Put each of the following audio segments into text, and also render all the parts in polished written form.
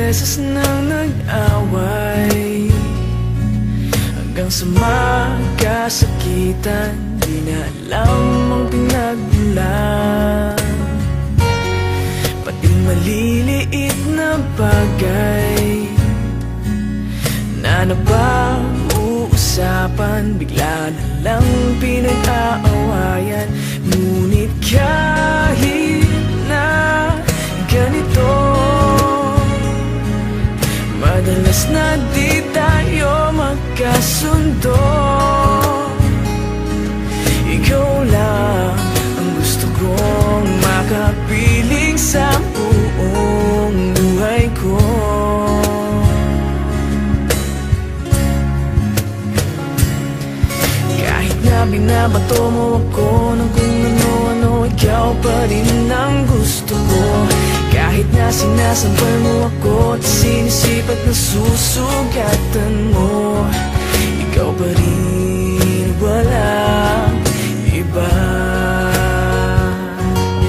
beses nang nag-away, hanggang sa magkasakitan, di na alam ang pinagmulan. Pati maliliit na bagay na napag-uusapan, bigla na lang pinag-aawayan. Ngunit kahit na ganito, madalas na di tayo magkasundo. Ikaw lang ang gusto kong makapiling sa buong buhay ko. Kahit na binabato mo ako ng kung ano-ano, ikaw pa rin ang gusto ko. Kahit na sinasampal mo ako at sinisipat na susugatan mo, ikaw pa rin, walang iba.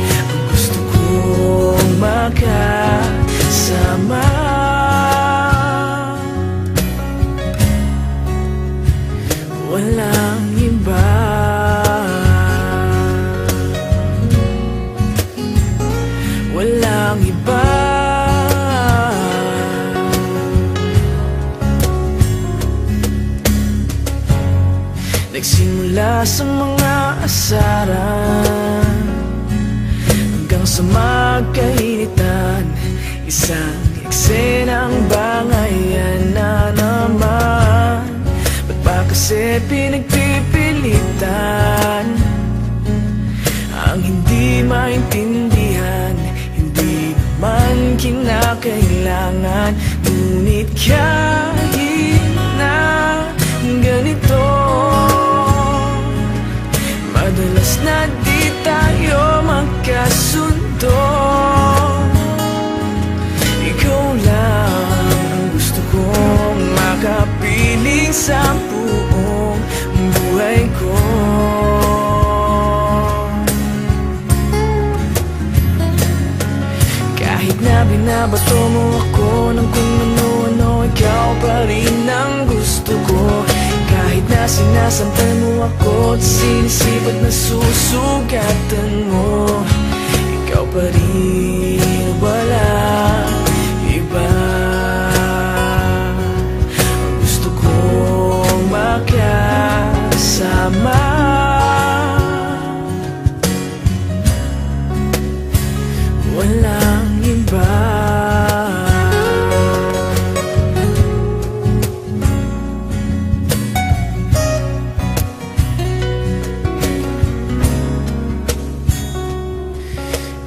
Ang gusto kong makasama, walang iba. Walang iba. Nagsimula sa mga asaran, hanggang sa magkainitan, isang eksenang bangayan na naman. Ba't ba kasi pinagpipilitan ang hindi maintindihan? Hindi naman kinakailangan. Ngunit kahit na ganito, madalas na di tayo magkasundo. Ikaw lang ang gusto kong makapiling sa buong buhay ko. Kahit na binabato mo ako ng kung ano-ano, ikaw pa rin ang gusto ko. Kahit na sinasampal mo ako at sinisipat na susugatan mo, ikaw pa rin, walang iba. Ang gusto kong makasama, walang iba.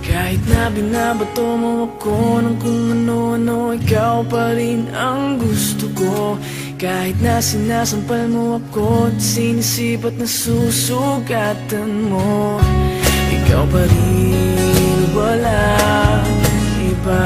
Kahit na binabato mo ako ng kung ano-ano, ikaw pa rin ang gusto ko. Kahit na sinasampal mo ako at sinisipat na susugatan mo, ikaw pa rin, walang iba.